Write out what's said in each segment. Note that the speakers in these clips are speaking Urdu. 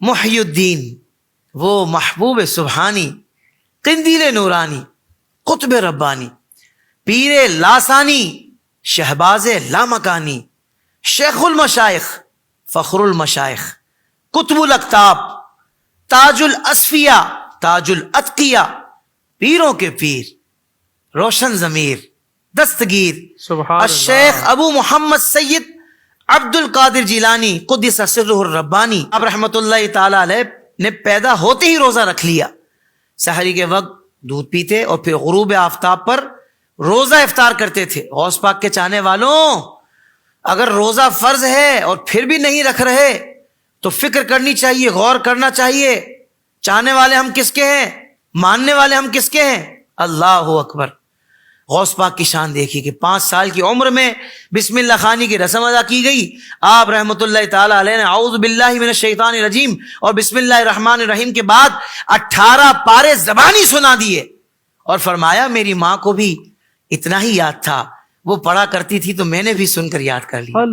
محی الدین، وہ محبوب سبحانی، قندیل نورانی، قطب ربانی، پیر لاسانی، شہباز لامکانی، شیخ المشائخ، فخر المشائخ، قطب الاقطاب، تاج الاصفیاء، تاج الاتقیاء، پیروں کے پیر، روشن ضمیر، دستگیر، الشیخ ابو محمد سید عبد القادر جیلانی قدس سرہ الربانی، اب رحمت اللہ تعالی علیہ نے پیدا ہوتے ہی روزہ رکھ لیا. سحری کے وقت دودھ پیتے اور پھر غروب آفتاب پر روزہ افطار کرتے تھے. غوث پاک کے چاہنے والوں، اگر روزہ فرض ہے اور پھر بھی نہیں رکھ رہے تو فکر کرنی چاہیے، غور کرنا چاہیے. چاہنے والے ہم کس کے ہیں؟ ماننے والے ہم کس کے ہیں؟ اللہ اکبر. غوث پاک کی شان دیکھیے کہ 5 سال کی عمر میں بسم اللہ خوانی کی رسم ادا کی گئی. آپ رحمت اللہ تعالی علیہ نے اعوذ باللہ من الشیطان الرجیم اور بسم اللہ الرحمن الرحیم کے بعد 18 پارے زبانی سنا دیے اور فرمایا میری ماں کو بھی اتنا ہی یاد تھا، وہ پڑھا کرتی تھی تو میں نے بھی سن کر یاد کر لیا.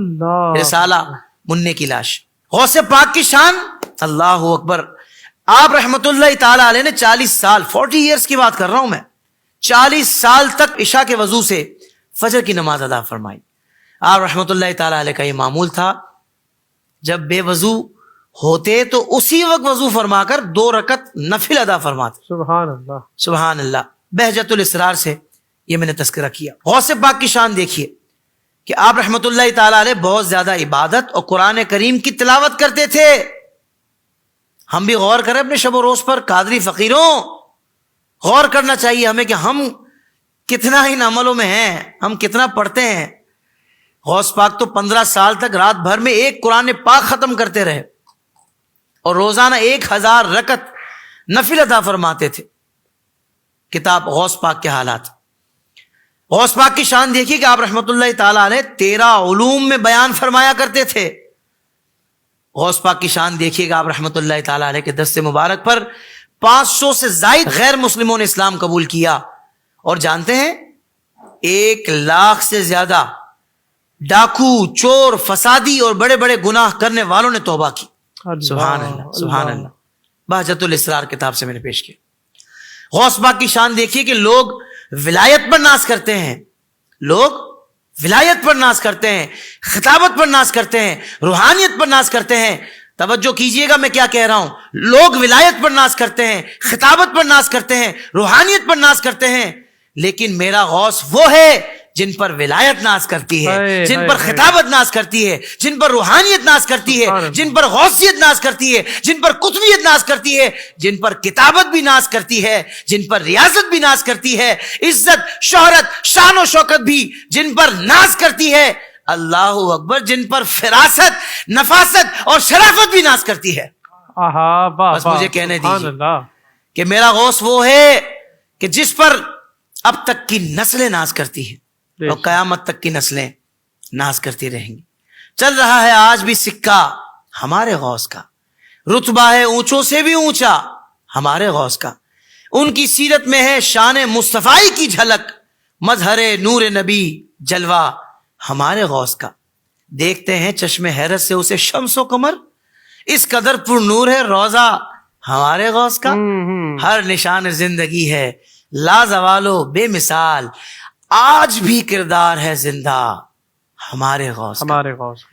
رسالہ منع کی لاش. غوث پاک کی شان، اللہ اکبر. آپ رحمت اللہ تعالی علیہ نے 40 سال 40 ایئرس کی بات کر رہا ہوں میں، 40 سال تک عشاء کے وضو سے فجر کی نماز ادا فرمائی. آپ رحمت اللہ تعالی علیہ کا یہ معمول تھا، جب بے وضو ہوتے تو اسی وقت وضو فرما کر 2 رکعت نفل ادا فرماتے. سبحان اللہ سبحان اللہ. بہجت الاسرار سے یہ میں نے تذکرہ کیا. غوث پاک کی شان دیکھیے کہ آپ رحمت اللہ تعالی علیہ بہت زیادہ عبادت اور قرآن کریم کی تلاوت کرتے تھے. ہم بھی غور کریں اپنے شب و روز پر. قادری فقیروں، غور کرنا چاہیے ہمیں کہ ہم کتنا ان عملوں میں ہیں، ہم کتنا پڑھتے ہیں. غوث پاک تو 15 سال تک رات بھر میں ایک قرآن پاک ختم کرتے رہے اور روزانہ 1000 رکعت نفل ادا فرماتے تھے. کتاب غوث پاک کے حالات. غوث پاک کی شان دیکھیے کہ آپ رحمت اللہ تعالی علیہ 13 علوم میں بیان فرمایا کرتے تھے. غوث پاک کی شان دیکھیے کہ آپ رحمت اللہ تعالی علیہ کے دست مبارک پر 500 سے زائد غیر مسلموں نے اسلام قبول کیا. اور جانتے ہیں 1 لاکھ سے زیادہ ڈاکو، چور، فسادی اور بڑے بڑے گناہ کرنے والوں نے توبہ کی. سبحان اللہ سبحان اللہ. بہجت الاسرار کتاب سے میں نے پیش کیا. غوث پاک کی شان دیکھیے کہ لوگ ولایت پر ناز کرتے ہیں، لوگ ولایت پر ناز کرتے ہیں، خطابت پر ناز کرتے ہیں، روحانیت پر ناز کرتے ہیں. توجہ کیجئے گا میں کیا کہہ رہا ہوں. لوگ ولایت پر ناز کرتے ہیں، خطابت پر ناز کرتے ہیں، روحانیت پر ناز کرتے ہیں، لیکن میرا غوث وہ ہے جن پر ولایت ناز کرتی ہے، جن پر خطابت ناز کرتی ہے، جن پر روحانیت ناز کرتی ہے، جن پر غوثیت ناز کرتی ہے، جن پر قطبیت ناز کرتی ہے، جن پر کتابت بھی ناز کرتی ہے، جن پر ریاست بھی ناز کرتی ہے، عزت، شہرت، شان و شوکت بھی جن پر ناز کرتی ہے. اللہ اکبر. جن پر فراست، نفاست اور شرافت بھی ناز کرتی ہے. بس مجھے کہنے دیجیے کہ میرا غوث وہ ہے کہ جس پر اب تک کی نسلیں ناز کرتی ہیں اور قیامت تک کی نسلیں ناز کرتی رہیں گی. چل رہا ہے آج بھی سکہ ہمارے غوث کا، رتبہ ہے اونچوں سے بھی اونچا ہمارے غوث کا. ان کی سیرت میں ہے شان مصطفی کی جھلک، مظہر نور نبی جلوہ ہمارے غوث کا. دیکھتے ہیں چشم حیرت سے اسے شمس و قمر، اس قدر پر نور ہے روضہ ہمارے غوث کا. ہر نشان زندگی ہے لازوال و بے مثال، آج بھی کردار ہے زندہ ہمارے غوث کا.